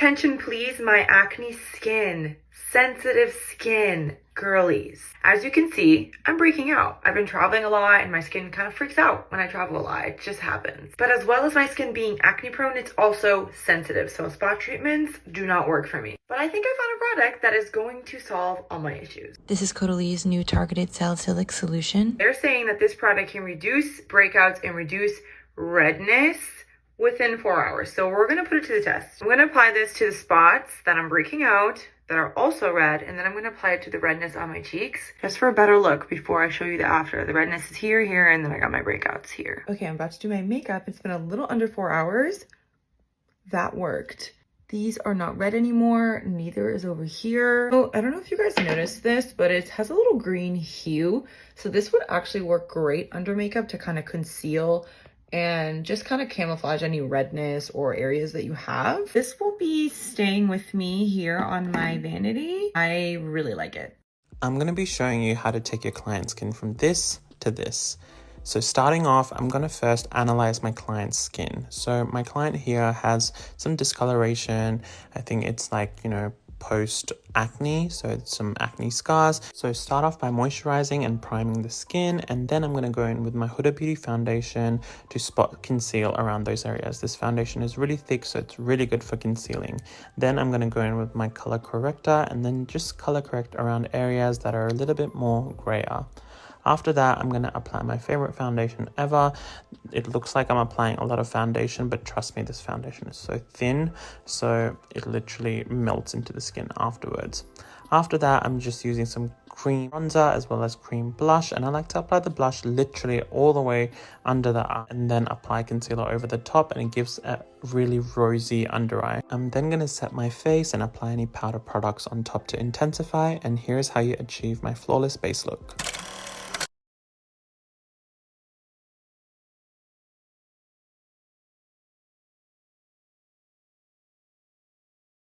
attention please, my acne skin, sensitive skin, girlies. As you can see, I'm breaking out. I've been traveling a lot and my skin kind of freaks out when I travel a lot. It just happens. But as well as my skin being acne prone, it's also sensitive. So spot treatments do not work for me. But I think I found a product that is going to solve all my issues. This is Caudaly's new targeted salicylic solution. They're saying that this product can reduce breakouts and reduce redness within 4 hours. So we're gonna put it to the test. I'm gonna apply this to the spots that I'm breaking out that are also red, and then I'm gonna apply it to the redness on my cheeks just for a better look before I show you the after. The redness is here, and then I got my breakouts here. Okay, I'm about to do my makeup. It's been a little under 4 hours. That worked. These are not red anymore, neither is over here. Oh, I don't know if you guys noticed this, but it has a little green hue. So this would actually work great under makeup to kind of conceal and just kind of camouflage any redness or areas that you have. This will be staying with me here on my vanity. I really like it. I'm going to be showing you how to take your client's skin from this to this. So starting off, I'm going to first analyze my client's skin. So my client here has some discoloration. I think it's like, you know, post acne, so it's some acne scars. So start off by moisturizing and priming the skin, and then I'm going to go in with my Huda Beauty foundation to spot conceal around those areas. This foundation is really thick, so it's really good for concealing. Then I'm going to go in with my color corrector and then just color correct around areas that are a little bit more grayer. After that, I'm going to apply my favorite foundation ever. It looks like I'm applying a lot of foundation, but trust me, this foundation is so thin, so it literally melts into the skin afterwards. After that, I'm just using some cream bronzer as well as cream blush, and I like to apply the blush literally all the way under the eye and then apply concealer over the top, and it gives a really rosy under eye. I'm then going to set my face and apply any powder products on top to intensify, and here's how you achieve my flawless base look.